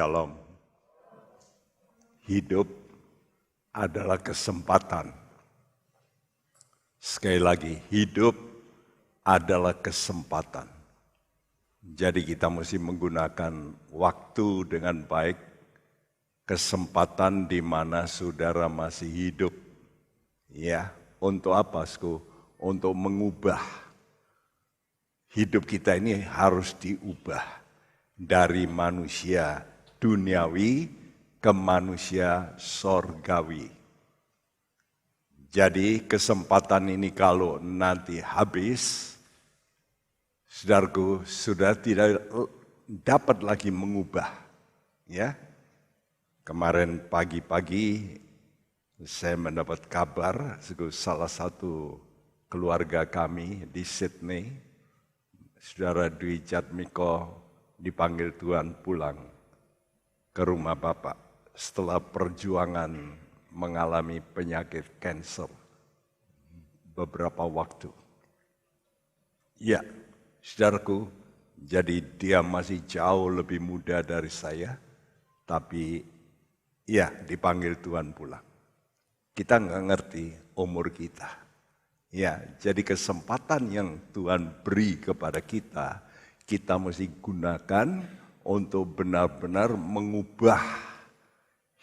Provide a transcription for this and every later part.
Shalom. Hidup adalah kesempatan. Sekali lagi, hidup adalah kesempatan. Jadi kita mesti menggunakan waktu dengan baik, kesempatan di mana saudara masih hidup. Ya, untuk apa, Sku? Untuk mengubah. Hidup kita ini harus diubah dari manusia duniawi ke manusia sorgawi. Jadi kesempatan ini kalau nanti habis, saudaraku, sudah tidak dapat lagi mengubah. Ya, kemarin pagi-pagi saya mendapat kabar salah satu keluarga kami di Sydney, saudara Dwi Jatmiko dipanggil Tuhan pulang ke rumah Bapak setelah perjuangan mengalami penyakit kanker beberapa waktu. Ya, saudaraku, jadi dia masih jauh lebih muda dari saya, tapi ya dipanggil Tuhan pulang. Kita nggak ngerti umur kita. Ya, jadi kesempatan yang Tuhan beri kepada kita, kita mesti gunakan untuk benar-benar mengubah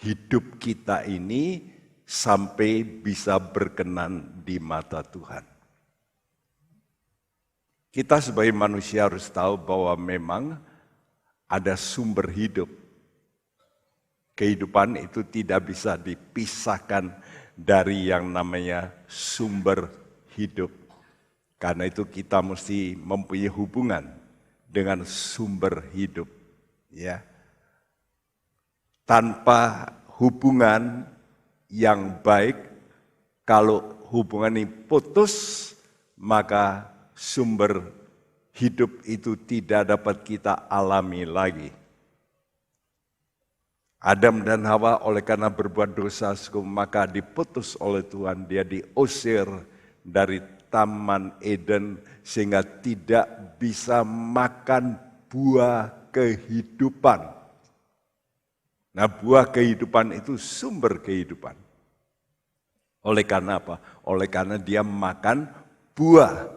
hidup kita ini sampai bisa berkenan di mata Tuhan. Kita sebagai manusia harus tahu bahwa memang ada sumber hidup. Kehidupan itu tidak bisa dipisahkan dari yang namanya sumber hidup. Karena itu kita mesti mempunyai hubungan dengan sumber hidup. Ya. Tanpa hubungan yang baik, kalau hubungan ini putus, maka sumber hidup itu tidak dapat kita alami lagi. Adam dan Hawa oleh karena berbuat dosa, maka diputus oleh Tuhan, dia diusir dari Taman Eden sehingga tidak bisa makan buah kehidupan. Nah, buah kehidupan itu sumber kehidupan. Oleh karena apa? Oleh karena dia makan buah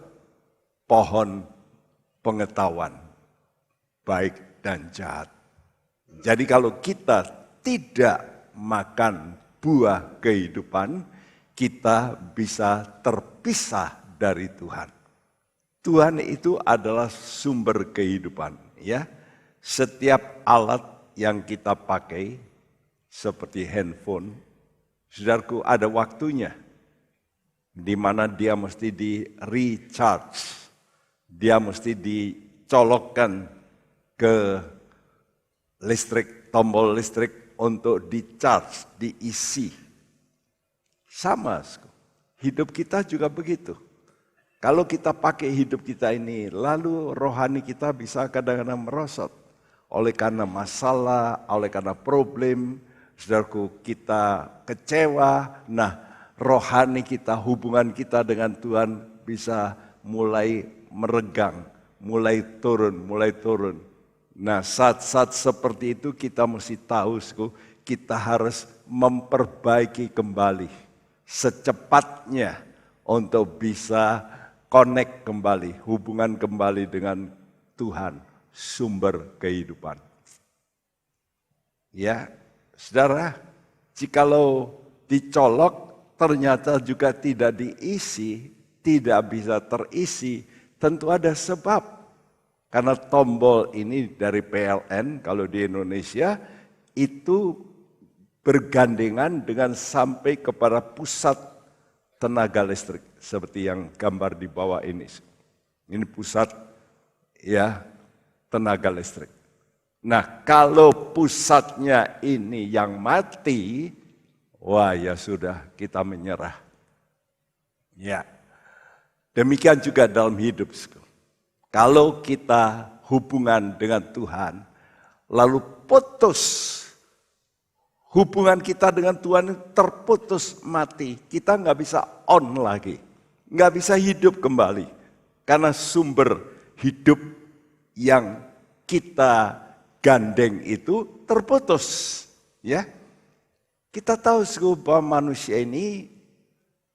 pohon pengetahuan, baik dan jahat. Jadi kalau kita tidak makan buah kehidupan, kita bisa terpisah dari Tuhan. Tuhan itu adalah sumber kehidupan, ya. Setiap alat yang kita pakai seperti handphone, saudaraku, ada waktunya di mana dia mesti di recharge, dia mesti dicolokkan ke listrik, tombol listrik untuk di-charge, diisi. Sama, hidup kita juga begitu. Kalau kita pakai hidup kita ini, lalu rohani kita bisa kadang-kadang merosot. Oleh karena masalah, oleh karena problem, saudaraku, kita kecewa. Nah, rohani kita, hubungan kita dengan Tuhan bisa mulai meregang, mulai turun. Nah, saat-saat seperti itu kita mesti tahu, kita harus memperbaiki kembali secepatnya untuk bisa connect kembali, hubungan kembali dengan Tuhan, sumber kehidupan. Ya, saudara, jikalau dicolok ternyata juga tidak diisi, tidak bisa terisi, tentu ada sebab. Karena tombol ini dari PLN, kalau di Indonesia, itu bergandengan dengan sampai kepada pusat tenaga listrik. Seperti yang gambar di bawah ini. Ini pusat ya tenaga listrik. Nah, kalau pusatnya ini yang mati, wah ya sudah, kita menyerah. Ya, demikian juga dalam hidup. Kalau kita hubungan dengan Tuhan, lalu putus, hubungan kita dengan Tuhan terputus, mati, kita nggak bisa on lagi, nggak bisa hidup kembali, karena sumber hidup yang kita gandeng itu terputus. Ya, kita tahu bahwa manusia ini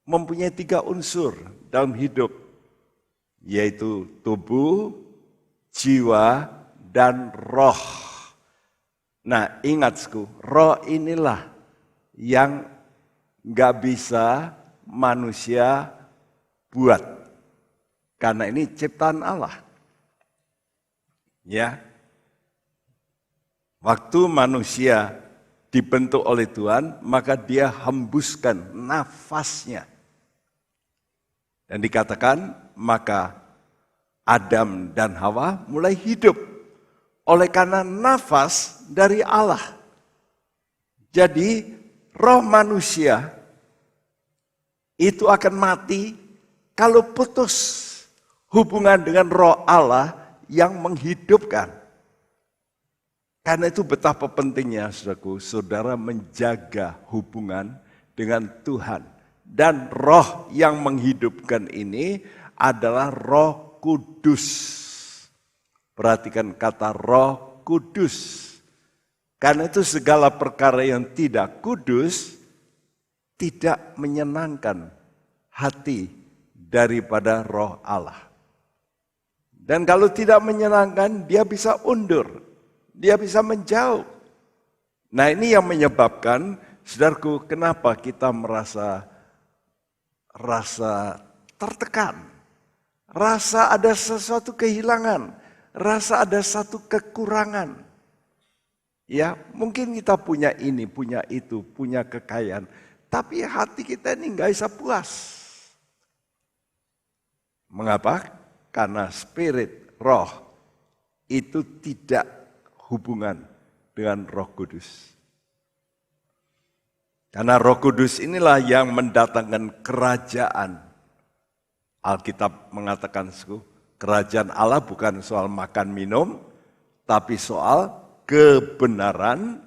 mempunyai 3 unsur dalam hidup, yaitu tubuh, jiwa, dan roh. Nah, ingat, roh inilah yang nggak bisa manusia buat, karena ini ciptaan Allah. Ya, waktu manusia dibentuk oleh Tuhan, maka dia hembuskan nafasnya. Dan dikatakan, maka Adam dan Hawa mulai hidup oleh karena nafas dari Allah. Jadi roh manusia itu akan mati kalau putus hubungan dengan roh Allah yang menghidupkan. Karena itu betapa pentingnya, saudaraku, saudara menjaga hubungan dengan Tuhan. Dan roh yang menghidupkan ini adalah Roh Kudus. Perhatikan kata Roh Kudus. Karena itu segala perkara yang tidak kudus tidak menyenangkan hati daripada roh Allah. Dan kalau tidak menyenangkan, dia bisa undur. Dia bisa menjauh. Nah, ini yang menyebabkan, saudaraku, kenapa kita merasa tertekan. Rasa ada sesuatu kehilangan. Rasa ada satu kekurangan. Ya, mungkin kita punya ini, punya itu, punya kekayaan. Tapi hati kita ini nggak bisa puas. Mengapa? Karena spirit, roh, itu tidak hubungan dengan Roh Kudus. Karena Roh Kudus inilah yang mendatangkan kerajaan. Alkitab mengatakan, kerajaan Allah bukan soal makan minum, tapi soal kebenaran,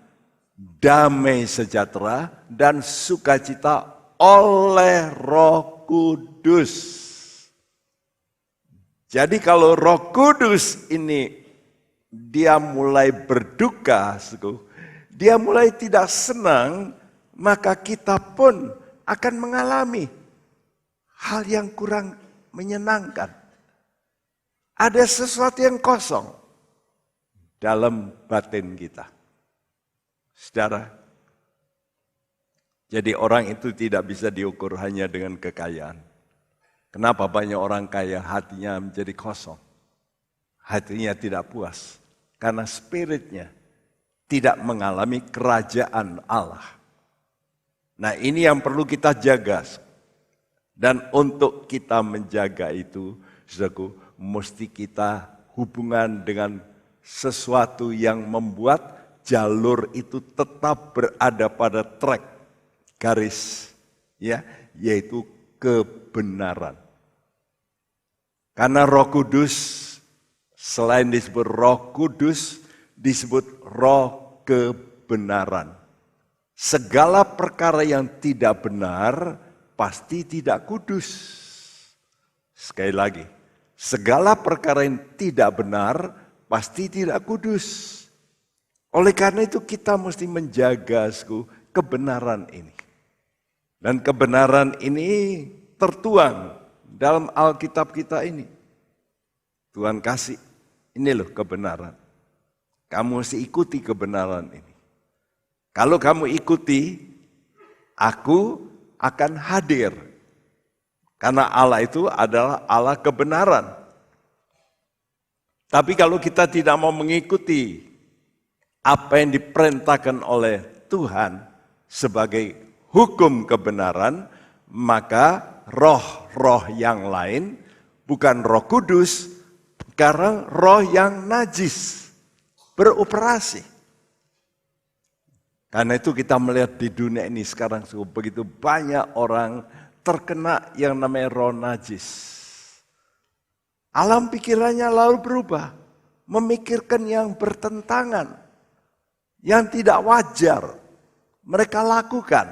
damai sejahtera, dan sukacita oleh Roh Kudus. Jadi kalau Roh Kudus ini dia mulai berduka, dia mulai tidak senang, maka kita pun akan mengalami hal yang kurang menyenangkan. Ada sesuatu yang kosong dalam batin kita. Saudara, jadi orang itu tidak bisa diukur hanya dengan kekayaan. Kenapa banyak orang kaya hatinya menjadi kosong? Hatinya tidak puas. Karena spiritnya tidak mengalami kerajaan Allah. Nah, ini yang perlu kita jaga. Dan untuk kita menjaga itu, saudaraku, mesti kita hubungan dengan sesuatu yang membuat jalur itu tetap berada pada track, garis, ya, yaitu kebenaran. Karena Roh Kudus, selain disebut Roh Kudus, disebut Roh kebenaran. Segala perkara yang tidak benar pasti tidak kudus. Sekali lagi, segala perkara yang tidak benar pasti tidak kudus. Oleh karena itu kita mesti menjaga kebenaran ini. Dan kebenaran ini tertuang dalam Alkitab kita ini. Tuhan kasih, ini loh kebenaran. Kamu mesti ikuti kebenaran ini. Kalau kamu ikuti, aku akan hadir. Karena Allah itu adalah Allah kebenaran. Tapi kalau kita tidak mau mengikuti apa yang diperintahkan oleh Tuhan sebagai hukum kebenaran, maka roh-roh yang lain, bukan Roh Kudus, karena roh yang najis beroperasi. Karena itu kita melihat di dunia ini sekarang begitu banyak orang terkena yang namanya roh najis. Alam pikirannya lalu berubah, memikirkan yang bertentangan, yang tidak wajar mereka lakukan.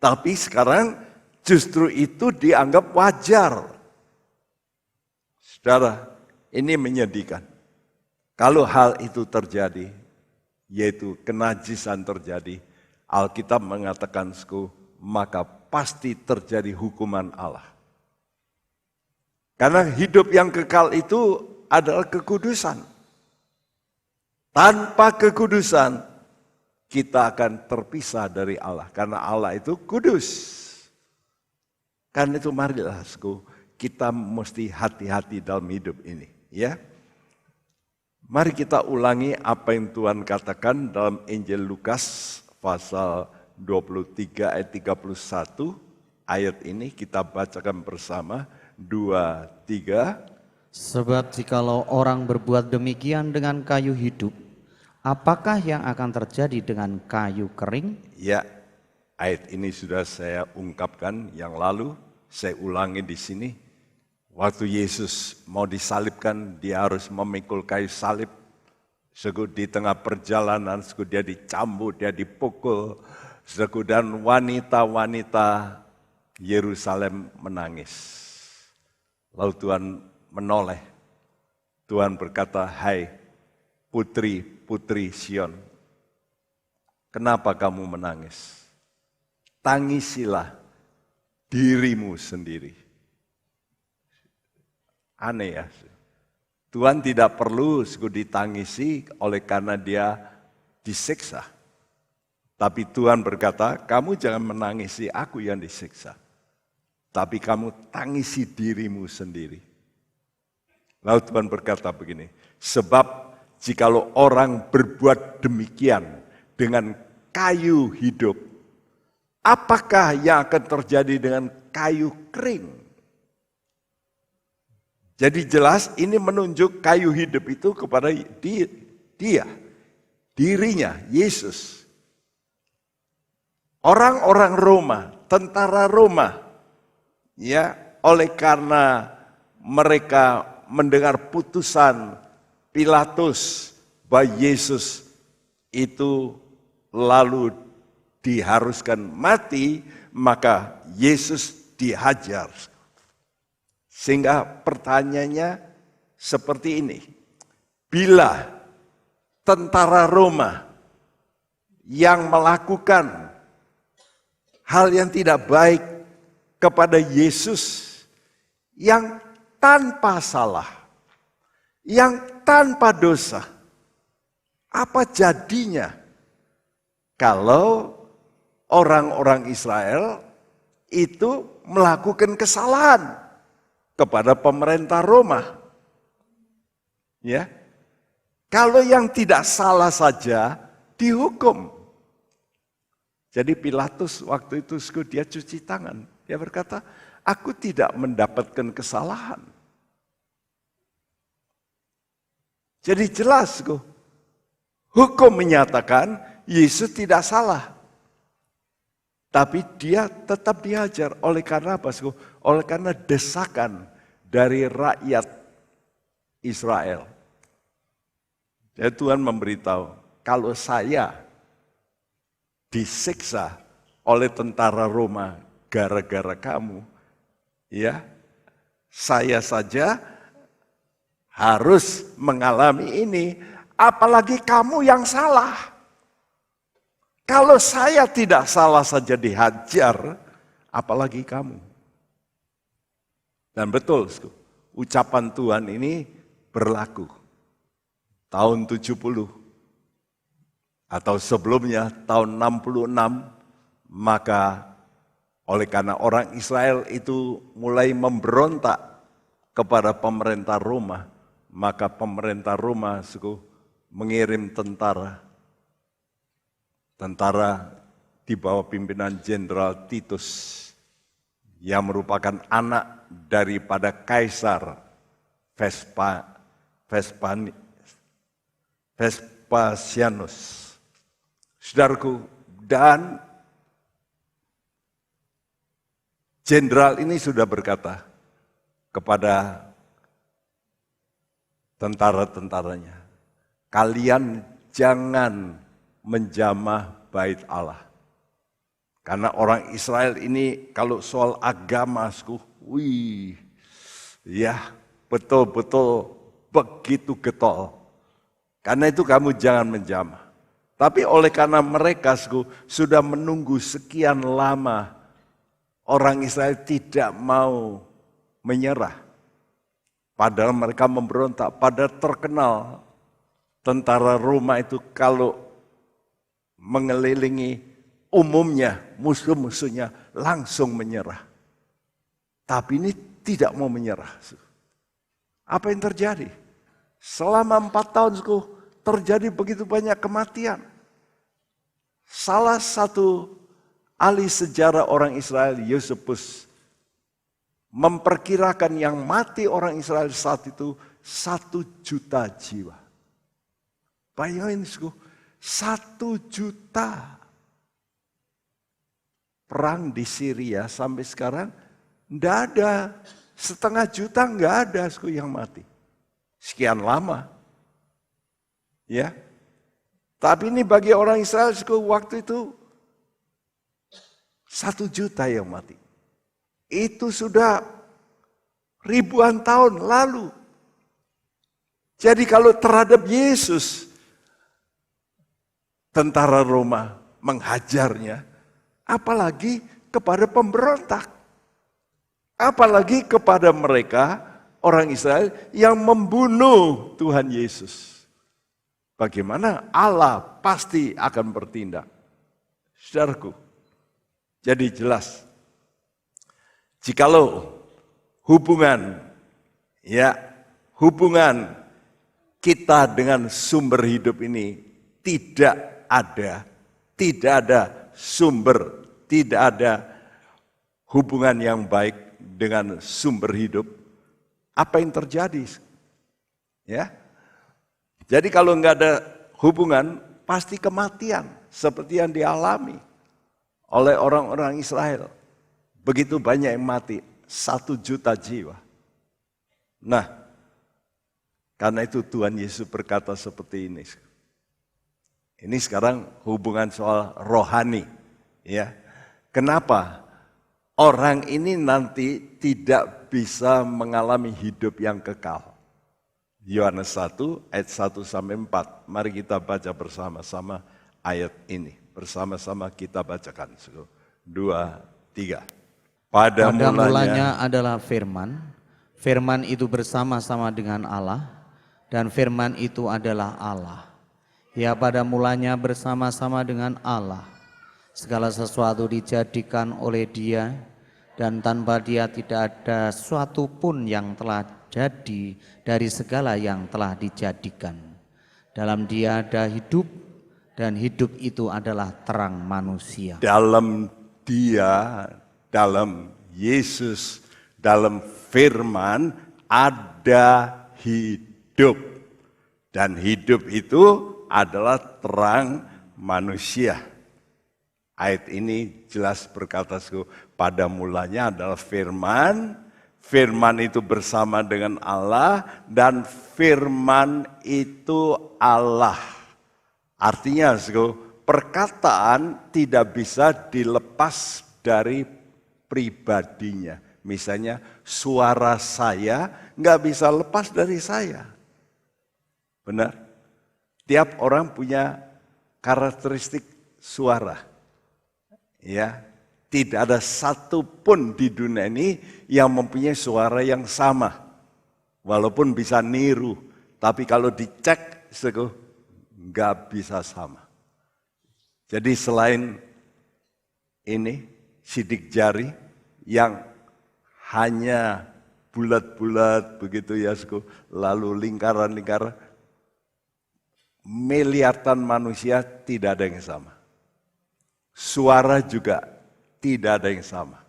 Tapi sekarang justru itu dianggap wajar. Saudara, ini menyedihkan. Kalau hal itu terjadi, yaitu kenajisan terjadi, Alkitab mengatakan, maka pasti terjadi hukuman Allah. Karena hidup yang kekal itu adalah kekudusan. Tanpa kekudusan, kita akan terpisah dari Allah. Karena Allah itu kudus. Karena itu marilah, kita mesti hati-hati dalam hidup ini. Ya, mari kita ulangi apa yang Tuhan katakan dalam Injil Lukas pasal 23 ayat 31. Ayat ini kita bacakan bersama. 2, 3. Sebab jikalau orang berbuat demikian dengan kayu hidup, apakah yang akan terjadi dengan kayu kering? Ya, ayat ini sudah saya ungkapkan yang lalu, saya ulangi di sini. Waktu Yesus mau disalibkan, dia harus memikul kayu salib. Di tengah perjalanan, dia dicambuk, dia dipukul. Dan wanita-wanita Yerusalem menangis. Lalu Tuhan menoleh. Tuhan berkata, hai putri-putri Sion, kenapa kamu menangis? Tangisilah dirimu sendiri. Aneh ya. Tuhan tidak perlu ditangisi oleh karena dia disiksa. Tapi Tuhan berkata, kamu jangan menangisi aku yang disiksa. Tapi kamu tangisi dirimu sendiri. Lalu Tuhan berkata begini, sebab jikalau orang berbuat demikian dengan kayu hidup, apakah yang akan terjadi dengan kayu kering? Jadi jelas ini menunjuk kayu hidup itu kepada dia, dirinya, Yesus. Orang-orang Roma, tentara Roma, ya, oleh karena mereka mendengar putusan Pilatus bahwa Yesus itu lalu diharuskan mati, maka Yesus dihajar. Sehingga pertanyaannya seperti ini, bila tentara Roma yang melakukan hal yang tidak baik kepada Yesus yang tanpa salah, yang tanpa dosa, apa jadinya kalau orang-orang Israel itu melakukan kesalahan kepada pemerintah Roma? Ya, kalau yang tidak salah saja dihukum. Jadi Pilatus waktu itu dia cuci tangan. Dia berkata, aku tidak mendapatkan kesalahan. Jadi jelas hukum menyatakan Yesus tidak salah. Tapi dia tetap dihajar. Oleh karena apa? Oleh karena desakan dari rakyat Israel. Jadi Tuhan memberitahu, kalau saya disiksa oleh tentara Roma gara-gara kamu, ya, saya saja harus mengalami ini, apalagi kamu yang salah. Kalau saya tidak salah saja dihajar, apalagi kamu. Dan betul, ucapan Tuhan ini berlaku. Tahun 70 atau sebelumnya tahun 66, maka oleh karena orang Israel itu mulai memberontak kepada pemerintah Roma, maka pemerintah Roma mengirim tentara di bawah pimpinan Jenderal Titus yang merupakan anak daripada Kaisar Vespasianus. Saudaraku, dan jenderal ini sudah berkata kepada tentara-tentaranya, kalian jangan menjamah bait Allah. Karena orang Israel ini kalau soal agama, ya betul-betul begitu getol. Karena itu kamu jangan menjamah. Tapi oleh karena mereka sudah menunggu sekian lama, orang Israel tidak mau menyerah. Padahal mereka memberontak, padahal terkenal tentara Roma itu kalau mengelilingi umumnya musuh-musuhnya langsung menyerah. Tapi ini tidak mau menyerah. Apa yang terjadi? Selama 4 tahun terjadi begitu banyak kematian. Salah satu ahli sejarah orang Israel, Yosefus, memperkirakan yang mati orang Israel saat itu 1 juta jiwa. Bayangin, 1 juta. Perang di Syria sampai sekarang tidak ada, 0,5 juta nggak ada yang mati. Sekian lama. Ya. Tapi ini bagi orang Israel waktu itu 1 juta yang mati. Itu sudah ribuan tahun lalu. Jadi kalau terhadap Yesus, tentara Roma menghajarnya, apalagi kepada pemberontak. Apalagi kepada mereka, orang Israel yang membunuh Tuhan Yesus. Bagaimana Allah pasti akan bertindak. Saudaraku, jadi jelas. Jikalau hubungan kita dengan sumber hidup ini tidak ada sumber, tidak ada hubungan yang baik dengan sumber hidup, apa yang terjadi? Ya. Jadi kalau nggak ada hubungan, pasti kematian seperti yang dialami oleh orang-orang Israel. Begitu banyak yang mati, 1 juta jiwa. Nah, karena itu Tuhan Yesus berkata seperti ini. Ini sekarang hubungan soal rohani. Ya. Kenapa? Orang ini nanti tidak bisa mengalami hidup yang kekal. Yohanes 1 ayat 1 sampai 4. Mari kita baca bersama-sama ayat ini. Bersama-sama kita bacakan. 2, 3. Pada mulanya adalah firman. Firman itu bersama-sama dengan Allah. Dan firman itu adalah Allah. Ya, pada mulanya bersama-sama dengan Allah. Segala sesuatu dijadikan oleh Dia. Dan tanpa Dia tidak ada sesuatu pun yang telah jadi dari segala yang telah dijadikan. Dalam Dia ada hidup, dan hidup itu adalah terang manusia. Dalam Dia, dalam Yesus, dalam firman ada hidup. Dan hidup itu adalah terang manusia. Ayat ini jelas berkata, pada mulanya adalah firman, firman itu bersama dengan Allah, dan firman itu Allah. Artinya, perkataan tidak bisa dilepas dari pribadinya. Misalnya, suara saya nggak bisa lepas dari saya. Benar? Tiap orang punya karakteristik suara. Ya, tidak ada satu pun di dunia ini yang mempunyai suara yang sama. Walaupun bisa niru, tapi kalau dicek, nggak bisa sama. Jadi selain ini, sidik jari yang hanya bulat-bulat begitu ya, lalu lingkaran-lingkaran, miliaran manusia tidak ada yang sama. Suara juga tidak ada yang sama.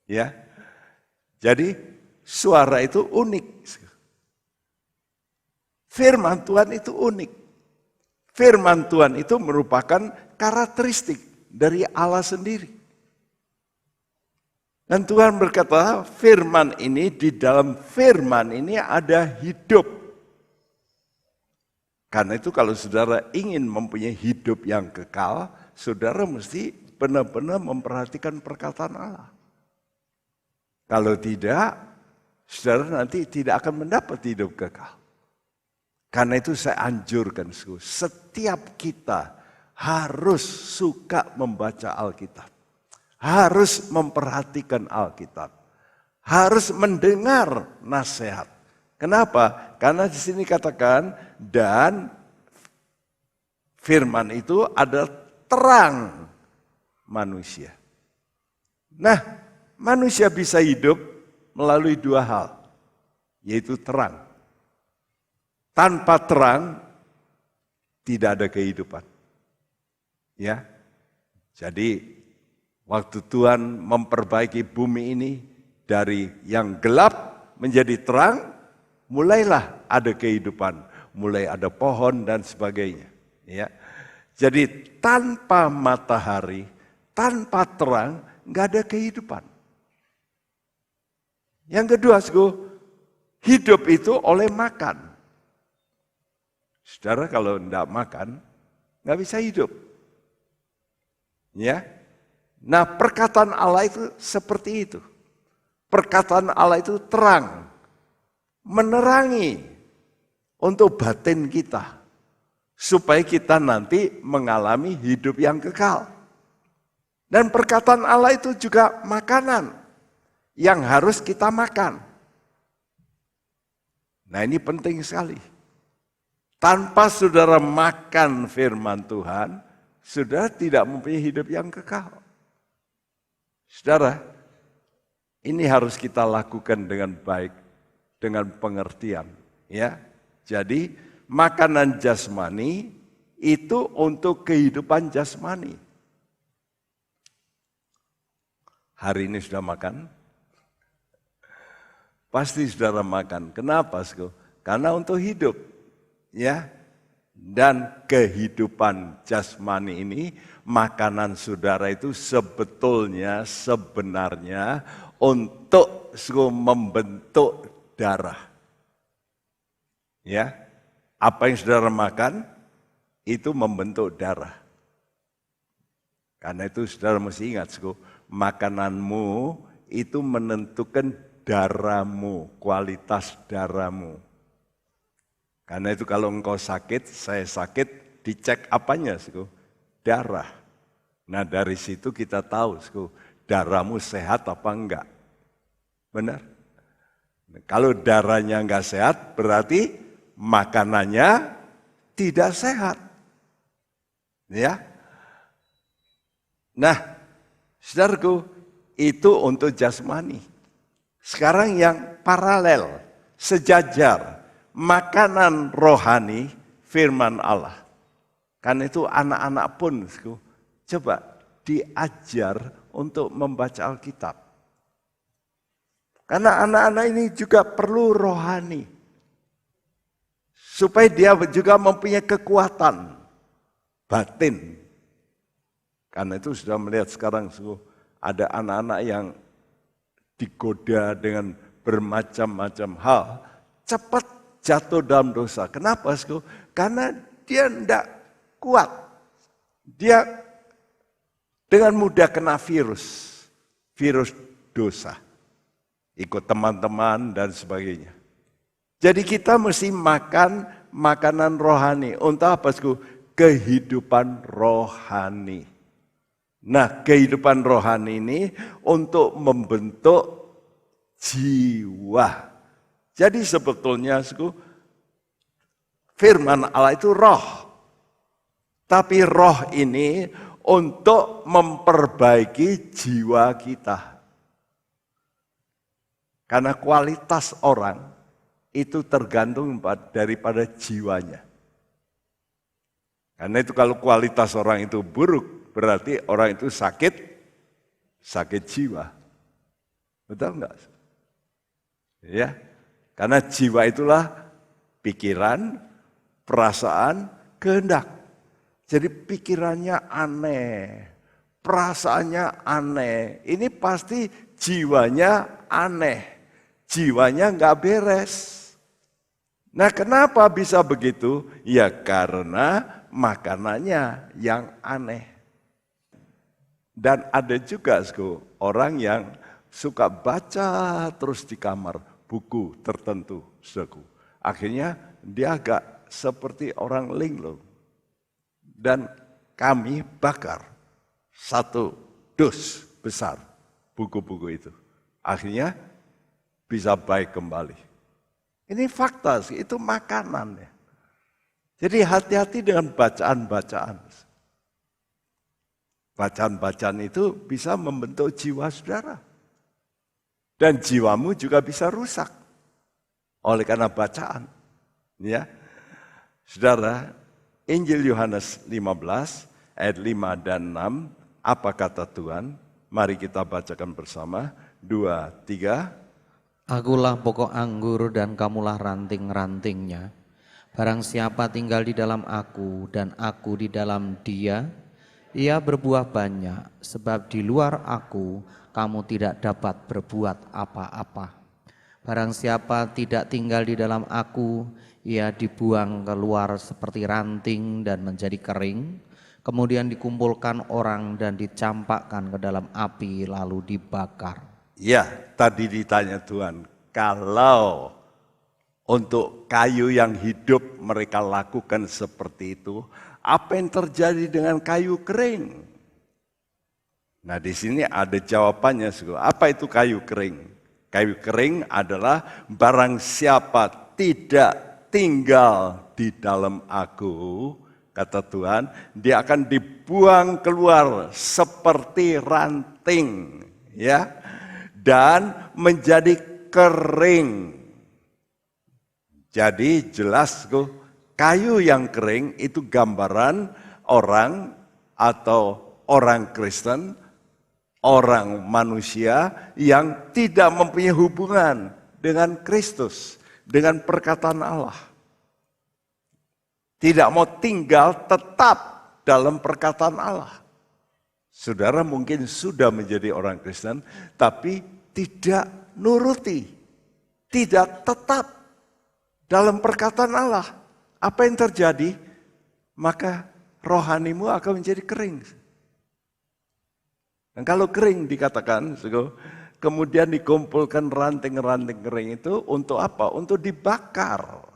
Ya. Jadi suara itu unik. Firman Tuhan itu unik. Firman Tuhan itu merupakan karakteristik dari Allah sendiri. Dan Tuhan berkata, firman ini, di dalam firman ini ada hidup. Karena itu kalau saudara ingin mempunyai hidup yang kekal, saudara mesti benar-benar memperhatikan perkataan Allah. Kalau tidak, saudara nanti tidak akan mendapat hidup kekal. Karena itu saya anjurkan, setiap kita harus suka membaca Alkitab. Harus memperhatikan Alkitab. Harus mendengar nasihat. Kenapa? Karena di sini katakan, dan firman itu adalah terang manusia. Nah, manusia bisa hidup melalui dua hal, yaitu terang. Tanpa terang, tidak ada kehidupan. Ya, jadi waktu Tuhan memperbaiki bumi ini dari yang gelap menjadi terang, mulailah ada kehidupan, mulai ada pohon dan sebagainya. Ya, jadi tanpa matahari, tanpa terang, nggak ada kehidupan. Yang kedua, hidup itu oleh makan. Saudara kalau tidak makan, nggak bisa hidup. Ya, nah perkataan Allah itu seperti itu. Perkataan Allah itu terang, menerangi untuk batin kita, supaya kita nanti mengalami hidup yang kekal. Dan perkataan Allah itu juga makanan yang harus kita makan. Nah ini penting sekali. Tanpa saudara makan firman Tuhan, saudara tidak mempunyai hidup yang kekal. Saudara, ini harus kita lakukan dengan baik, dengan pengertian. Ya, jadi makanan jasmani itu untuk kehidupan jasmani. Hari ini sudah makan? Pasti saudara makan. Kenapa? Karena untuk hidup. Ya, dan kehidupan jasmani ini, makanan saudara itu sebenarnya untuk membentuk darah. Ya, apa yang saudara makan itu membentuk darah. Karena itu saudara mesti ingat, makananmu itu menentukan darahmu, kualitas darahmu. Karena itu kalau engkau sakit, saya sakit, dicek apanya? Darah. Nah dari situ kita tahu, darahmu sehat apa enggak. Benar? Kalau darahnya enggak sehat, berarti makanannya tidak sehat. Ya. Nah, saudaraku, itu untuk jasmani. Sekarang yang paralel, sejajar. Makanan rohani firman Allah. Karena itu anak-anak pun coba diajar untuk membaca Alkitab. Karena anak-anak ini juga perlu rohani. Supaya dia juga mempunyai kekuatan batin. Karena itu sudah melihat sekarang ada anak-anak yang digoda dengan bermacam-macam hal. Cepat jatuh dalam dosa. Kenapa? Karena dia tidak kuat. Dia dengan mudah kena virus dosa. Ikut teman-teman dan sebagainya. Jadi kita mesti makan makanan rohani. Untuk apa? Kehidupan rohani. Nah, kehidupan rohani ini untuk membentuk jiwa. Jadi sebetulnya firman Allah itu roh. Tapi roh ini untuk memperbaiki jiwa kita. Karena kualitas orang itu tergantung daripada jiwanya. Karena itu kalau kualitas orang itu buruk, berarti orang itu sakit jiwa. Betul enggak? Ya. Karena jiwa itulah pikiran, perasaan, kehendak. Jadi pikirannya aneh, perasaannya aneh. Ini pasti jiwanya aneh, jiwanya nggak beres. Nah kenapa bisa begitu? Ya karena makanannya yang aneh. Dan ada juga orang yang suka baca terus di kamar. Buku tertentu, saudaraku. Akhirnya dia agak seperti orang linglung. Dan kami bakar satu dus besar buku-buku itu. Akhirnya bisa baik kembali. Ini fakta sih, itu makanan ya. Jadi hati-hati dengan bacaan-bacaan. Bacaan-bacaan itu bisa membentuk jiwa saudara. Dan jiwamu juga bisa rusak oleh karena bacaan. Ya. Saudara, Injil Yohanes 15 ayat 5 dan 6, apa kata Tuhan? Mari kita bacakan bersama. 2, 3. Akulah pokok anggur dan kamulah ranting-rantingnya. Barang siapa tinggal di dalam aku dan aku di dalam dia, ia berbuah banyak, sebab di luar aku kamu tidak dapat berbuat apa-apa. Barang siapa tidak tinggal di dalam aku, ia dibuang keluar seperti ranting dan menjadi kering, kemudian dikumpulkan orang dan dicampakkan ke dalam api lalu dibakar. Ya, tadi ditanya Tuhan, kalau untuk kayu yang hidup mereka lakukan seperti itu, apa yang terjadi dengan kayu kering? Nah, di sini ada jawabannya. Apa itu kayu kering? Kayu kering adalah barang siapa tidak tinggal di dalam aku, kata Tuhan, dia akan dibuang keluar seperti ranting, ya, dan menjadi kering. Jadi jelas kayu yang kering itu gambaran orang atau orang Kristen, orang manusia yang tidak mempunyai hubungan dengan Kristus, dengan perkataan Allah. Tidak mau tinggal tetap dalam perkataan Allah. Saudara mungkin sudah menjadi orang Kristen, tapi tidak nuruti, tidak tetap dalam perkataan Allah. Apa yang terjadi? Maka rohanimu akan menjadi kering. Dan kalau kering dikatakan, kemudian dikumpulkan ranting-ranting kering itu untuk apa? Untuk dibakar.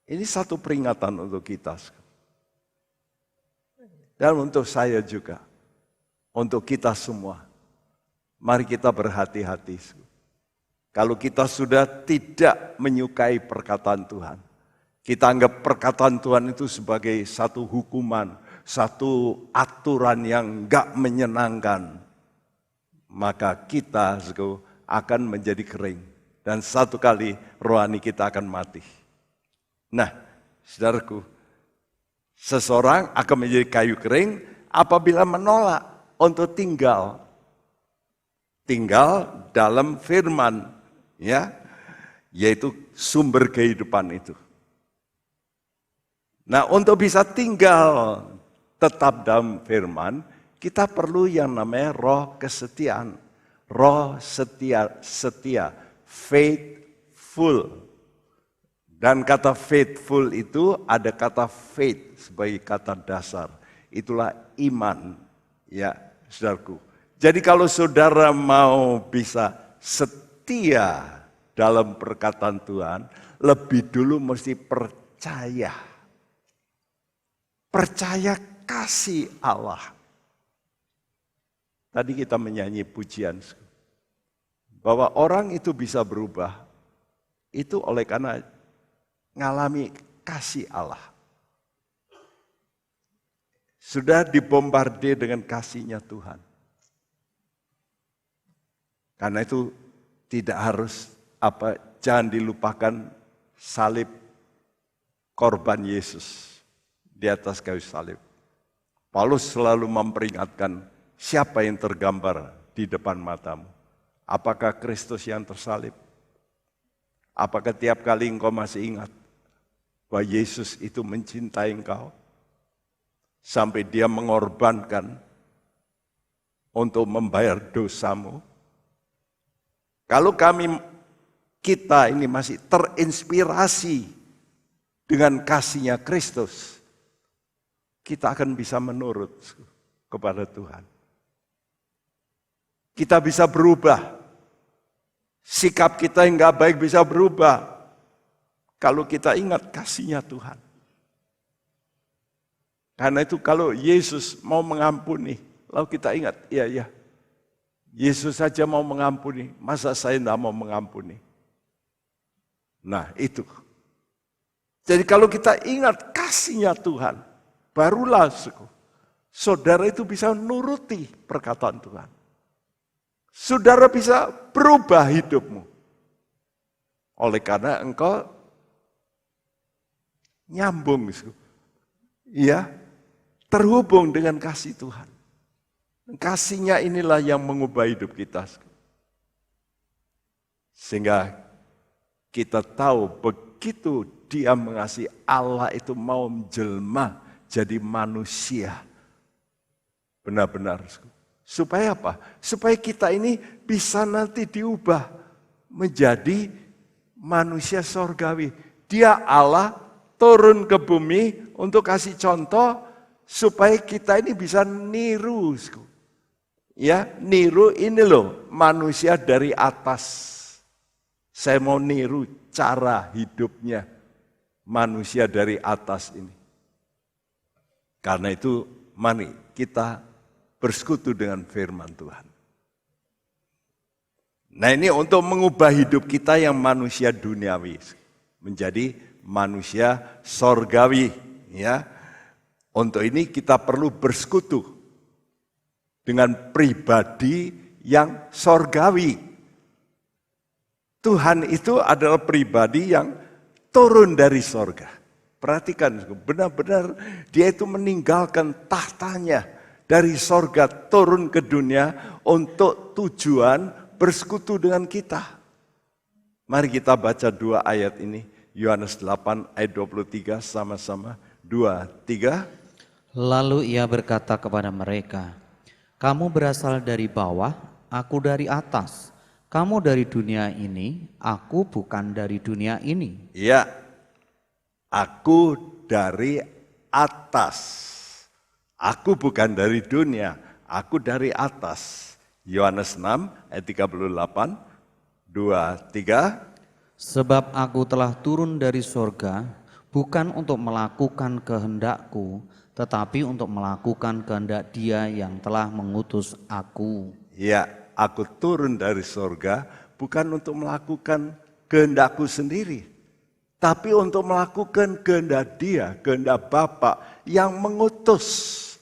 Ini satu peringatan untuk kita. Dan untuk saya juga. Untuk kita semua. Mari kita berhati-hati. Kalau kita sudah tidak menyukai perkataan Tuhan, kita anggap perkataan Tuhan itu sebagai satu hukuman, satu aturan yang enggak menyenangkan, maka kita akan menjadi kering. Dan satu kali rohani kita akan mati. Nah, saudaraku, seseorang akan menjadi kayu kering apabila menolak untuk tinggal dalam firman, ya, yaitu sumber kehidupan itu. Nah, untuk bisa tinggal tetap dalam firman, kita perlu yang namanya roh kesetiaan. Roh setia, faithful. Dan kata faithful itu ada kata faith sebagai kata dasar. Itulah iman, ya, saudaraku. Jadi kalau saudara mau bisa setia dalam perkataan Tuhan, lebih dulu mesti percaya. Percaya kasih Allah. Tadi kita menyanyi pujian, bahwa orang itu bisa berubah, itu oleh karena ngalami kasih Allah. Sudah dibombardir dengan kasihnya Tuhan. Karena itu tidak harus jangan dilupakan salib korban Yesus di atas kayu salib. Paulus selalu memperingatkan siapa yang tergambar di depan matamu. Apakah Kristus yang tersalib? Apakah tiap kali engkau masih ingat bahwa Yesus itu mencintai engkau sampai dia mengorbankan untuk membayar dosamu? Kalau kita ini masih terinspirasi dengan kasihnya Kristus, kita akan bisa menurut kepada Tuhan. Kita bisa berubah. Sikap kita yang gak baik bisa berubah. kalau kita ingat kasih-Nya Tuhan. Karena itu kalau Yesus mau mengampuni, lalu kita ingat, iya, Yesus saja mau mengampuni, masa saya tidak mau mengampuni? Nah itu. Jadi kalau kita ingat kasih-Nya Tuhan, barulah saudara itu bisa nuruti perkataan Tuhan. Saudara bisa berubah hidupmu. Oleh karena engkau nyambung, ya, terhubung dengan kasih Tuhan. Kasih-Nya inilah yang mengubah hidup kita. Sehingga kita tahu begitu Dia mengasihi, Allah itu mau menjelma jadi manusia. Benar-benar. Supaya apa? Supaya kita ini bisa nanti diubah menjadi manusia sorgawi. Dia Allah turun ke bumi untuk kasih contoh supaya kita ini bisa niru. Ya, niru ini loh manusia dari atas. Saya mau niru cara hidupnya manusia dari atas ini. Karena itu mari kita bersekutu dengan firman Tuhan. Nah ini untuk mengubah hidup kita yang manusia duniawi menjadi manusia sorgawi. Ya, untuk ini kita perlu bersekutu dengan pribadi yang sorgawi. Tuhan itu adalah pribadi yang turun dari sorga. Perhatikan, benar-benar Dia itu meninggalkan tahtanya dari sorga turun ke dunia untuk tujuan bersekutu dengan kita. Mari kita baca 2 ayat ini. Yohanes 8 ayat 23 sama-sama. 2, 3. Lalu Ia berkata kepada mereka, kamu berasal dari bawah, aku dari atas. Kamu dari dunia ini, aku bukan dari dunia ini. Ya, aku dari atas. Aku bukan dari dunia, aku dari atas. Yohanes 6 ayat 38, 2, 3. Sebab aku telah turun dari sorga, bukan untuk melakukan kehendakku, tetapi untuk melakukan kehendak Dia yang telah mengutus aku. Ya, aku turun dari sorga bukan untuk melakukan kehendakku sendiri, tapi untuk melakukan kehendak Dia, kehendak Bapa yang mengutus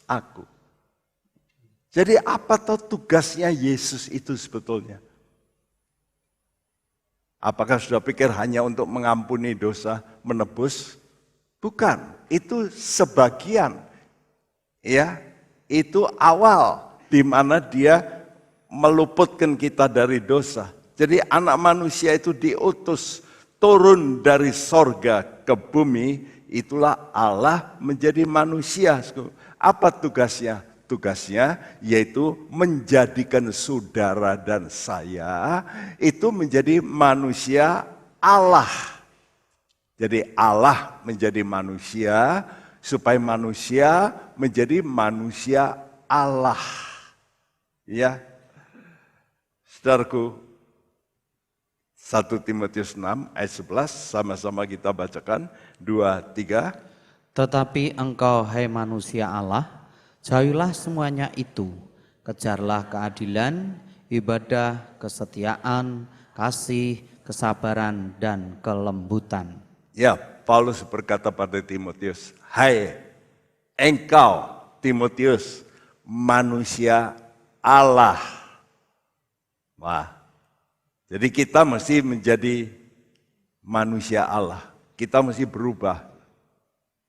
aku. Jadi apa tugasnya Yesus itu sebetulnya? Apakah sudah pikir hanya untuk mengampuni dosa, menebus? Bukan, itu sebagian. Ya, itu awal di mana Dia meluputkan kita dari dosa. Jadi anak manusia itu diutus turun dari sorga ke bumi, itulah Allah menjadi manusia. Apa tugasnya? Tugasnya yaitu menjadikan saudara dan saya itu menjadi manusia Allah. Jadi Allah menjadi manusia supaya manusia menjadi manusia Allah. Ya, saudaraku, 1 Timotius 6 ayat 11 sama-sama kita bacakan. 2, 3. Tetapi engkau, hai manusia Allah, jauhilah semuanya itu. Kejarlah keadilan, ibadah, kesetiaan, kasih, kesabaran, dan kelembutan. Ya, Paulus berkata pada Timotius, hai engkau Timotius, manusia Allah. Wah, jadi kita mesti menjadi manusia Allah. Kita mesti berubah.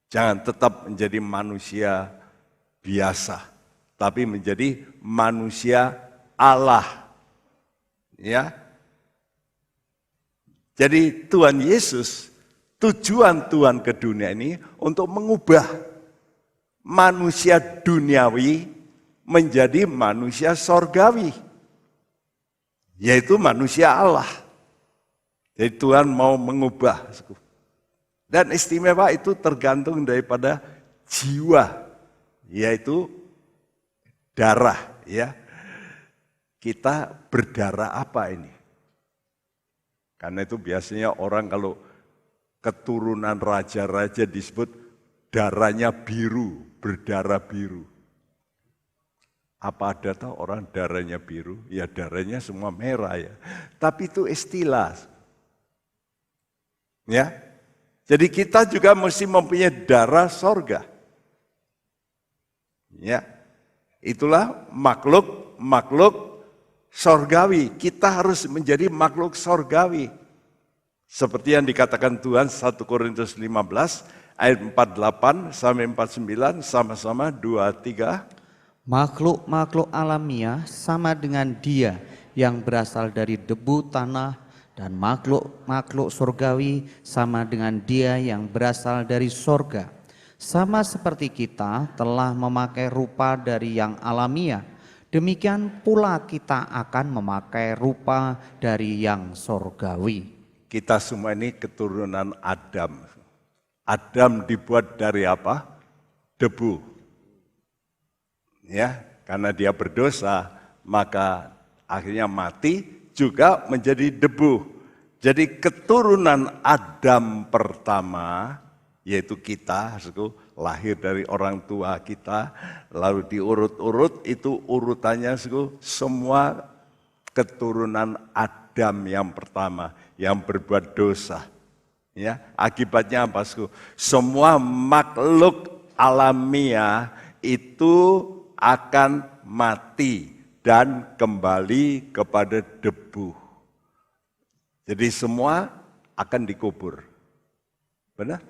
Jangan tetap menjadi manusia biasa, tapi menjadi manusia Allah. Ya. Jadi Tuhan Yesus, tujuan Tuhan ke dunia ini untuk mengubah manusia duniawi menjadi manusia sorgawi, yaitu manusia Allah. Jadi Tuhan mau mengubah. Dan istimewa itu tergantung daripada jiwa, yaitu darah. Ya, kita berdarah apa ini? Karena itu biasanya orang kalau keturunan raja-raja disebut darahnya biru, berdarah biru. Apa ada tahu orang darahnya biru? Ya darahnya semua merah ya. Tapi itu istilah. Ya. Jadi kita juga mesti mempunyai darah sorga. Ya. Itulah makhluk sorgawi. Kita harus menjadi makhluk sorgawi. Seperti yang dikatakan Tuhan 1 Korintus 15 ayat 48 sampai 49 sama-sama 2-3. Makhluk-makhluk alamiah sama dengan dia yang berasal dari debu tanah, dan makhluk-makhluk surgawi sama dengan dia yang berasal dari sorga. Sama seperti kita telah memakai rupa dari yang alamiah, demikian pula kita akan memakai rupa dari yang sorgawi. Kita semua ini keturunan Adam. Adam dibuat dari apa? Debu. Ya, karena dia berdosa, maka akhirnya mati juga menjadi debu. Jadi keturunan Adam pertama, yaitu kita, lahir dari orang tua kita, lalu diurut-urut, itu urutannya semua keturunan Adam yang pertama, yang berbuat dosa. Ya, akibatnya apa? Semua makhluk alamiah itu akan mati dan kembali kepada debu. Jadi semua akan dikubur. Benar?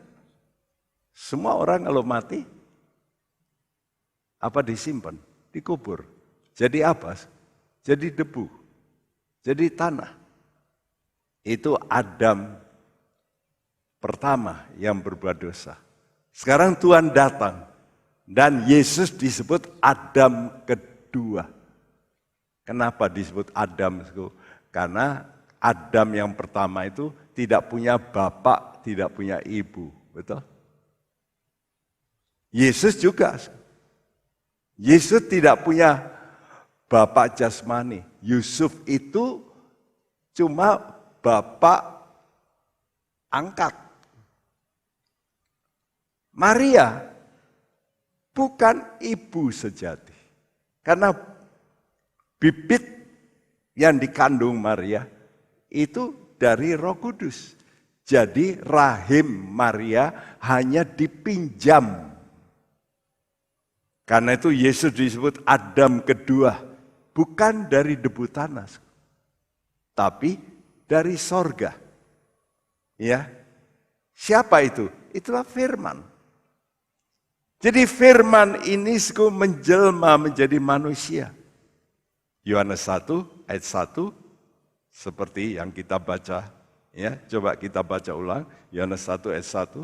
Semua orang kalau mati, apa disimpan? Dikubur. Jadi apa? Jadi debu. Jadi tanah. Itu Adam pertama yang berbuat dosa. Sekarang Tuhan datang dan Yesus disebut Adam kedua. Kenapa disebut Adam? Karena Adam yang pertama itu tidak punya bapak, tidak punya ibu. Betul? Yesus juga. Yesus tidak punya bapak jasmani. Yusuf itu cuma bapak angkat. Maria bukan ibu sejati. Karena bibit yang dikandung Maria itu dari Roh Kudus. Jadi rahim Maria hanya dipinjam. Karena itu Yesus disebut Adam kedua. Bukan dari debu tanah. Tapi dari sorga. Ya, siapa itu? Itulah firman. Jadi firman ini menjelma menjadi manusia. Yohanes 1 ayat 1 seperti yang kita baca. Ya, coba kita baca ulang. Yohanes 1 ayat 1.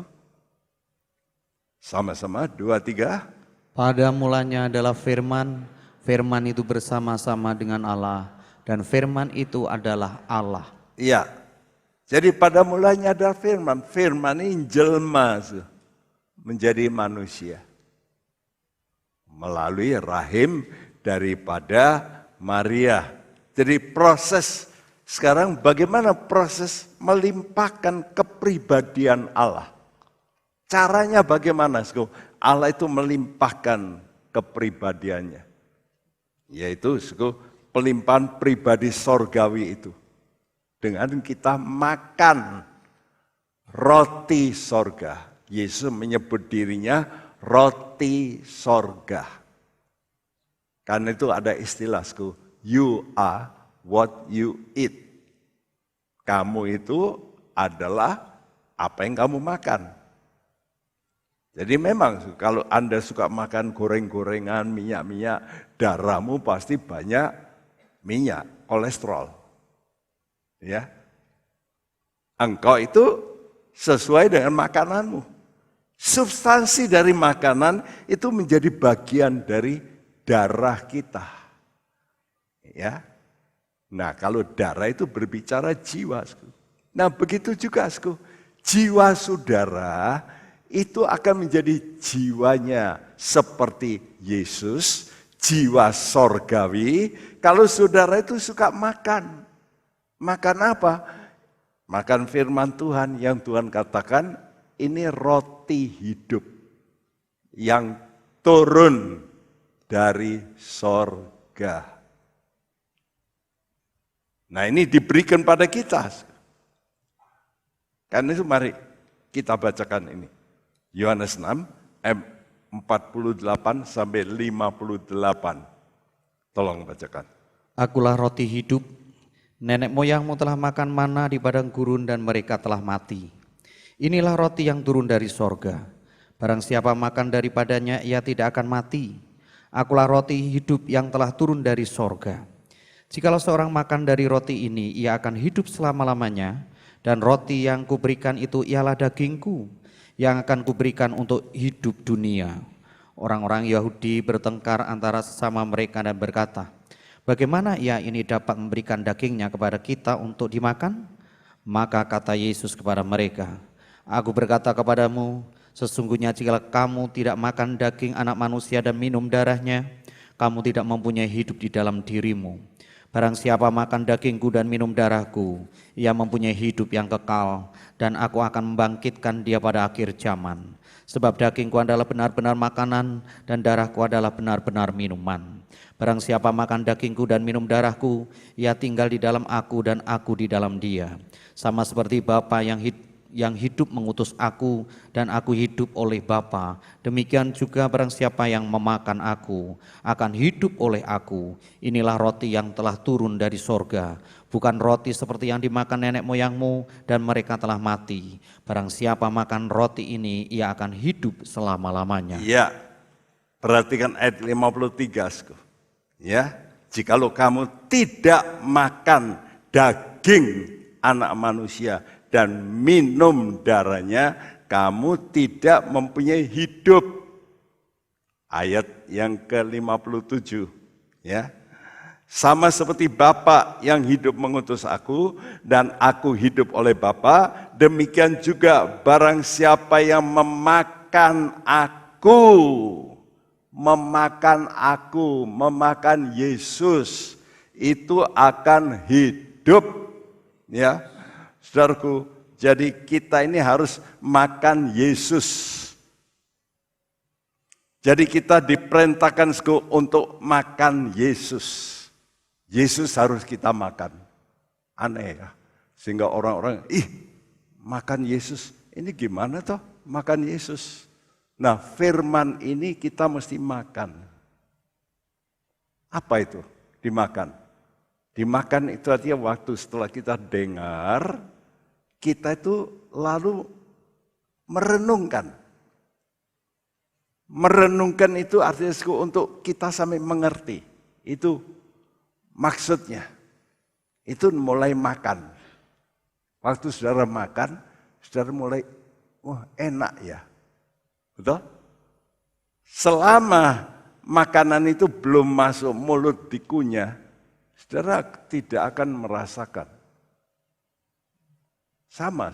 Sama-sama 2, 3. Pada mulanya adalah firman, firman itu bersama-sama dengan Allah, dan firman itu adalah Allah. Iya. Jadi pada mulanya ada firman. Firman ini jelma menjadi manusia. Melalui rahim daripada Maria. Jadi proses sekarang bagaimana proses melimpahkan kepribadian Allah. Caranya bagaimana? Allah itu melimpahkan kepribadiannya. Yaitu pelimpahan pribadi sorgawi itu. Dengan kita makan roti sorga. Yesus menyebut dirinya roti sorga. Karena itu ada istilah, you are what you eat. Kamu itu adalah apa yang kamu makan. Jadi memang kalau Anda suka makan goreng-gorengan, minyak-minyak, darahmu pasti banyak minyak, kolesterol. Ya, engkau itu sesuai dengan makananmu. Substansi dari makanan itu menjadi bagian dari darah kita. Ya, nah kalau darah itu berbicara jiwa. Nah begitu juga, jiwa saudara itu akan menjadi jiwanya seperti Yesus, jiwa sorgawi. Kalau saudara itu suka makan. Makan apa? Makan firman Tuhan yang Tuhan katakan ini roti hidup yang turun dari sorga. Nah ini diberikan pada kita. Karena itu mari kita bacakan ini. Yohanes 6, 48 sampai 58. Tolong bacakan. Akulah roti hidup. Nenek moyangmu telah makan mana di padang gurun dan mereka telah mati. Inilah roti yang turun dari sorga. Barang siapa makan daripadanya ia tidak akan mati. Akulah roti hidup yang telah turun dari sorga. Jikalau seorang makan dari roti ini ia akan hidup selama-lamanya. Dan roti yang kuberikan itu ialah dagingku yang akan kuberikan untuk hidup dunia. Orang-orang Yahudi bertengkar antara sesama mereka dan berkata, bagaimana ia ini dapat memberikan dagingnya kepada kita untuk dimakan? Maka kata Yesus kepada mereka, aku berkata kepadamu, sesungguhnya jika kamu tidak makan daging anak manusia dan minum darahnya, kamu tidak mempunyai hidup di dalam dirimu. Barang siapa makan dagingku dan minum darahku, ia mempunyai hidup yang kekal, dan aku akan membangkitkan dia pada akhir zaman. Sebab dagingku adalah benar-benar makanan, dan darahku adalah benar-benar minuman. Barang siapa makan dagingku dan minum darahku, ia tinggal di dalam aku dan aku di dalam dia. Sama seperti Bapa yang hidup mengutus aku dan aku hidup oleh Bapa, demikian juga barang siapa yang memakan aku akan hidup oleh aku. Inilah roti yang telah turun dari sorga, bukan roti seperti yang dimakan nenek moyangmu dan mereka telah mati. Barang siapa makan roti ini ia akan hidup selama-lamanya. Iya, perhatikan ayat 53. Ya, jikalau kamu tidak makan daging anak manusia dan minum darahnya, kamu tidak mempunyai hidup. Ayat yang ke-57, ya. Sama seperti Bapa yang hidup mengutus aku dan aku hidup oleh Bapa, demikian juga barang siapa yang memakan memakan Yesus, itu akan hidup. Ya, saudaraku, jadi kita ini harus makan Yesus. Jadi kita diperintahkan untuk makan Yesus. Yesus harus kita makan. Aneh ya, sehingga orang-orang, makan Yesus, ini gimana toh makan Yesus? Nah, firman ini kita mesti makan. Apa itu dimakan? Dimakan itu artinya waktu setelah kita dengar, kita itu lalu merenungkan. Merenungkan itu artinya untuk kita sampai mengerti. Itu maksudnya. Itu mulai makan. Waktu saudara makan, saudara mulai, wah enak ya. Betul? Selama makanan itu belum masuk mulut dikunyah, saudara tidak akan merasakan. Sama.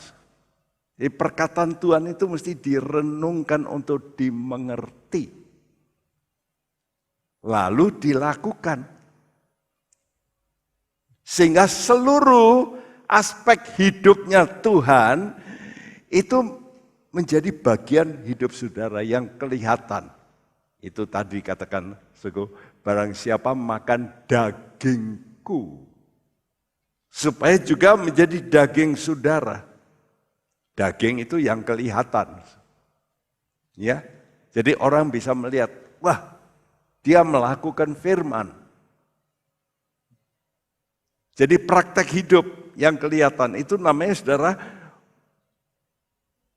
Jadi perkataan Tuhan itu mesti direnungkan untuk dimengerti. Lalu dilakukan. Sehingga seluruh aspek hidupnya Tuhan itu menjadi bagian hidup saudara yang kelihatan. Itu tadi katakan, barang siapa makan dagingku. Supaya juga menjadi daging saudara. Daging itu yang kelihatan. Ya, jadi orang bisa melihat, wah dia melakukan firman. Jadi praktek hidup yang kelihatan itu namanya saudara,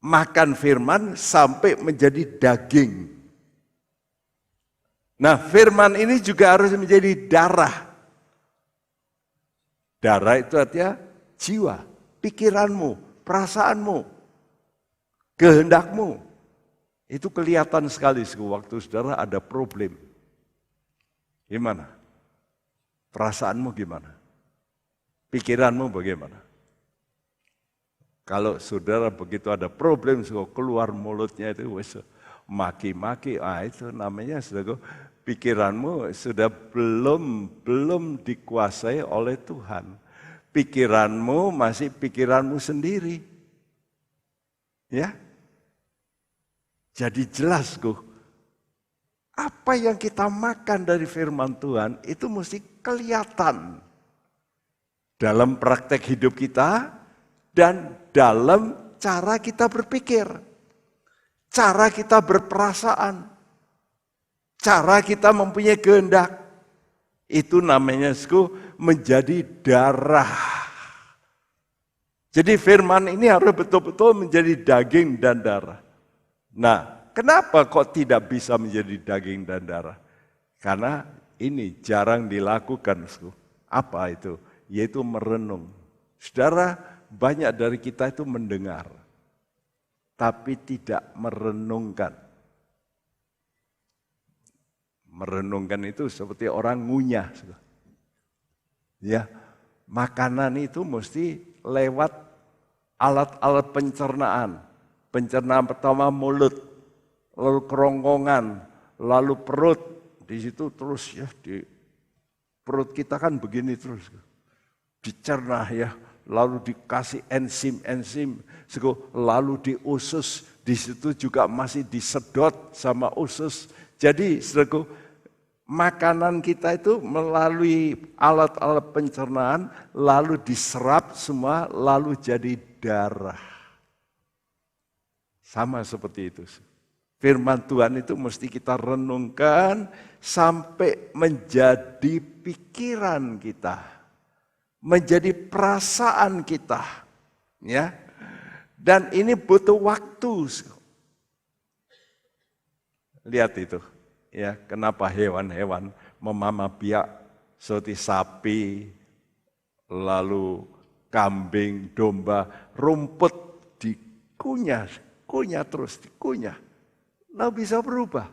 makan firman sampai menjadi daging. Nah, firman ini juga harus menjadi darah. Darah itu artinya jiwa, pikiranmu, perasaanmu, kehendakmu. Itu kelihatan sekali waktu saudara ada problem. Gimana? Perasaanmu gimana? Pikiranmu bagaimana? Kalau saudara begitu ada problem, keluar mulutnya itu maki-maki, itu namanya saudara, pikiranmu sudah belum dikuasai oleh Tuhan. pikiranmu masih pikiranmu sendiri. Ya. Jadi jelas apa yang kita makan dari firman Tuhan itu mesti kelihatan dalam praktek hidup kita dan dalam cara kita berpikir, cara kita berperasaan, cara kita mempunyai kehendak. Itu namanya menjadi darah. Jadi firman ini harus betul-betul menjadi daging dan darah. Nah, kenapa kok tidak bisa menjadi daging dan darah? Karena ini jarang dilakukan. Apa itu? Yaitu merenung. Saudara, banyak dari kita itu mendengar, tapi tidak merenungkan. Merenungkan itu seperti orang ngunyah. Ya, makanan itu mesti lewat alat-alat pencernaan. Pencernaan pertama mulut, lalu kerongkongan, lalu perut. Di situ terus ya, di perut kita kan begini terus. Dicerna ya, lalu dikasih enzim-enzim, lalu di usus. Di situ juga masih disedot sama usus. Jadi saudaraku, makanan kita itu melalui alat-alat pencernaan, lalu diserap semua, lalu jadi darah. Sama seperti itu. Firman Tuhan itu mesti kita renungkan sampai menjadi pikiran kita, menjadi perasaan kita, ya. Dan ini butuh waktu. Lihat itu. Ya, kenapa hewan-hewan memama biak seperti sapi, lalu kambing, domba, rumput dikunyah terus, dikunyah. Lalu bisa berubah,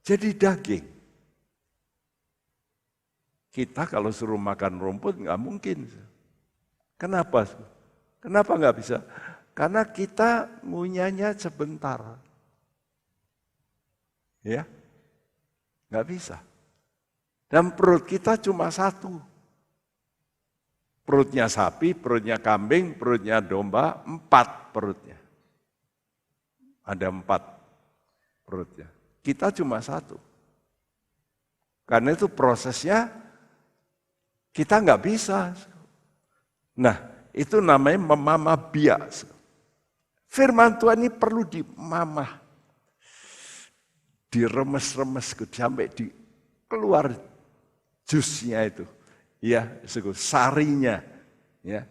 jadi daging. Kita kalau suruh makan rumput nggak mungkin. Kenapa? Kenapa nggak bisa? Karena kita ngunyahnya sebentar. Ya. Nggak bisa. Dan perut kita cuma satu. Perutnya sapi, perutnya kambing, perutnya domba, 4 perutnya. Ada 4 perutnya. Kita cuma satu. Karena itu prosesnya kita nggak bisa. Nah, itu namanya memamah biak. Firman Tuhan ini perlu dimamah. Diremes-remes sampai keluar jusnya itu, ya, sarinya, ya.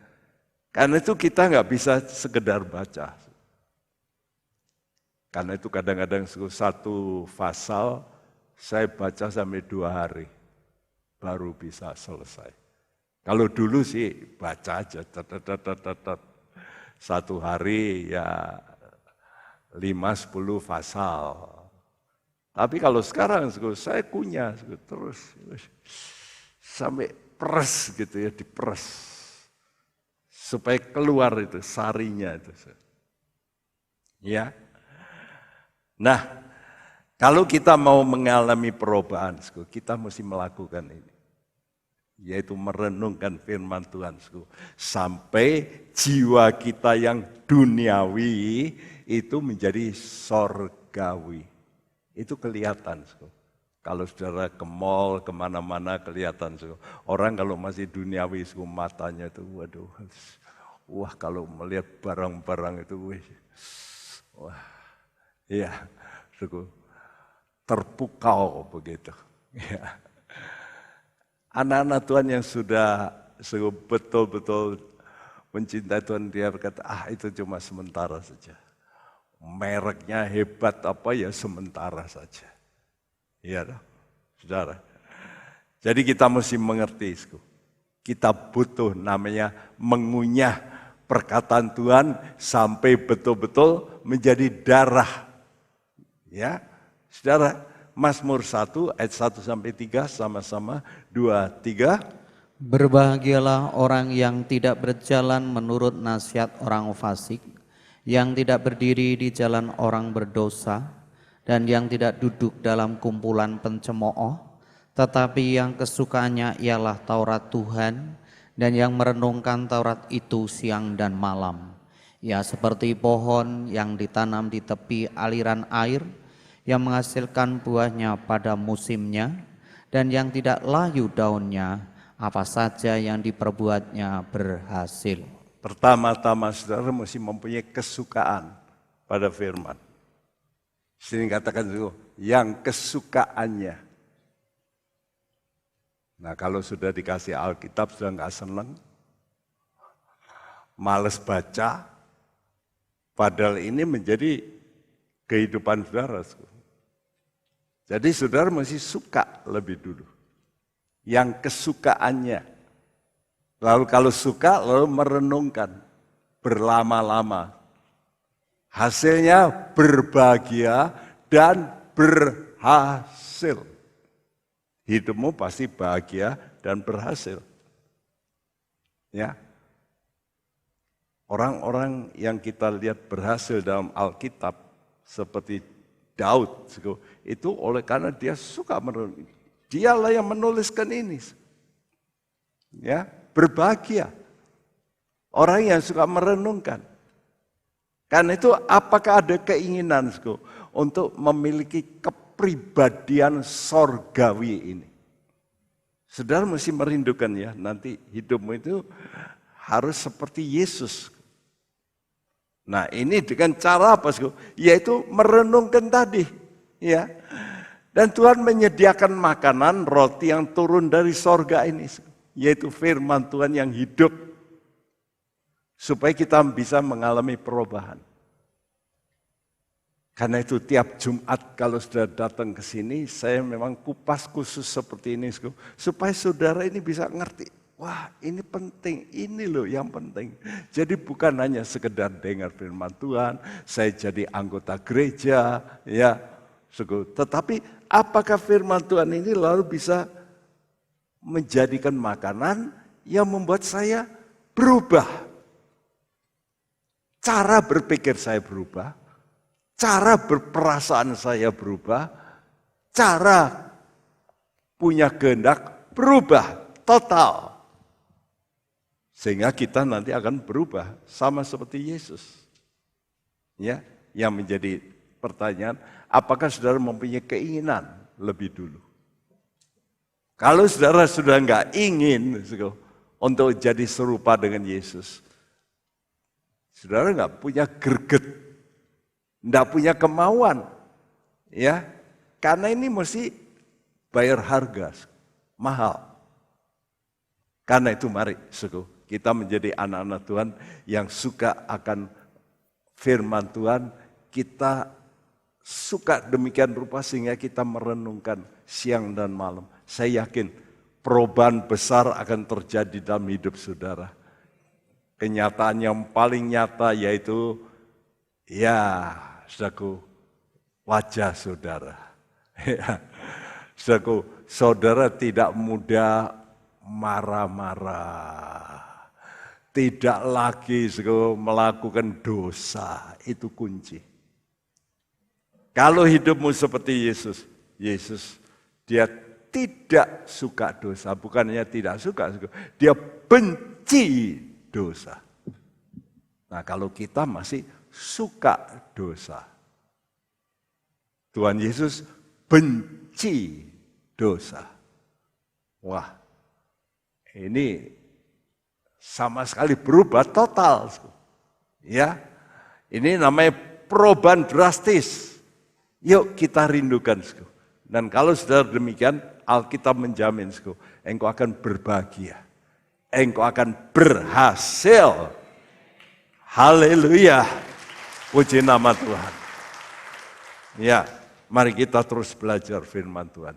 Karena itu kita nggak bisa sekedar baca. Karena itu kadang-kadang satu pasal saya baca sampai 2 hari baru bisa selesai. Kalau dulu sih baca aja, satu hari ya 5-10 pasal. Tapi kalau sekarang saya kunyah terus sampai peres gitu ya, diperes supaya keluar itu sarinya itu. Ya. Nah, kalau kita mau mengalami perubahan, kita mesti melakukan ini. Yaitu merenungkan firman Tuhan. Sampai jiwa kita yang duniawi itu menjadi sorgawi. Itu kelihatan. Kalau saudara ke mall, kemana-mana kelihatan. Orang kalau masih duniawi, matanya itu, waduh. Wah, kalau melihat barang-barang itu, wah, iya, terpukau begitu. Ya. Anak-anak Tuhan yang sudah betul-betul mencintai Tuhan, dia berkata, itu cuma sementara saja. Mereknya hebat apa ya sementara saja. Iya, saudara. Jadi kita mesti mengerti, kita butuh namanya mengunyah perkataan Tuhan sampai betul-betul menjadi darah. Ya, saudara. Mazmur 1 ayat 1-3 sama-sama 2-3. Berbahagialah orang yang tidak berjalan menurut nasihat orang fasik, yang tidak berdiri di jalan orang berdosa, dan yang tidak duduk dalam kumpulan pencemooh, tetapi yang kesukaannya ialah Taurat Tuhan, dan yang merenungkan Taurat itu siang dan malam. Ia seperti pohon yang ditanam di tepi aliran air, yang menghasilkan buahnya pada musimnya, dan yang tidak layu daunnya, apa saja yang diperbuatnya berhasil. Pertama-tama saudara mesti mempunyai kesukaan pada firman. Sini katakan dulu, yang kesukaannya. Nah kalau sudah dikasih Alkitab sudah nggak senang, males baca, padahal ini menjadi kehidupan saudara. Jadi saudara mesti suka lebih dulu. Yang kesukaannya. Lalu kalau suka, lalu merenungkan. Berlama-lama. Hasilnya berbahagia dan berhasil. Hidupmu pasti bahagia dan berhasil. Ya. Orang-orang yang kita lihat berhasil dalam Alkitab seperti Daud itu oleh karena dia suka merenung. Dialah yang menuliskan ini. Ya, berbahagia. Orang yang suka merenungkan. Karena itu apakah ada keinginan untuk memiliki kepribadian sorgawi ini? Saudara mesti merindukan ya, nanti hidupmu itu harus seperti Yesus. Nah ini dengan cara apa? Yaitu merenungkan tadi. Ya. Dan Tuhan menyediakan makanan, roti yang turun dari sorga ini. Yaitu firman Tuhan yang hidup. Supaya kita bisa mengalami perubahan. Karena itu tiap Jumat kalau sudah datang ke sini, saya memang kupas khusus seperti ini. Supaya saudara ini bisa ngerti. Wah ini penting, ini loh yang penting. Jadi bukan hanya sekedar dengar firman Tuhan, saya jadi anggota gereja, ya, tetapi apakah firman Tuhan ini lalu bisa menjadikan makanan yang membuat saya berubah. Cara berpikir saya berubah, cara berperasaan saya berubah, cara punya kehendak berubah total. Sehingga kita nanti akan berubah sama seperti Yesus. Ya, yang menjadi pertanyaan, apakah saudara mempunyai keinginan lebih dulu? Kalau saudara sudah enggak ingin untuk jadi serupa dengan Yesus, saudara enggak punya greget, enggak punya kemauan, ya, karena ini mesti bayar harga mahal. Karena itu mari, kita menjadi anak-anak Tuhan yang suka akan firman Tuhan, kita suka demikian rupa sehingga kita merenungkan siang dan malam. Saya yakin perubahan besar akan terjadi dalam hidup saudara. Kenyataan yang paling nyata yaitu, ya saudaraku, wajah saudara. Saudaraku, saudara tidak mudah marah-marah. Tidak lagi melakukan dosa, itu kunci. Kalau hidupmu seperti Yesus, dia tidak suka dosa, bukannya tidak suka, dia benci dosa. Nah kalau kita masih suka dosa, Tuhan Yesus benci dosa. Wah, ini sama sekali berubah total. Ya, ini namanya perubahan drastis. Yuk kita rindukan. Dan kalau sudah demikian, Alkitab menjamin, engkau akan berbahagia. Engkau akan berhasil. Haleluya. Puji nama Tuhan. Ya, mari kita terus belajar firman Tuhan.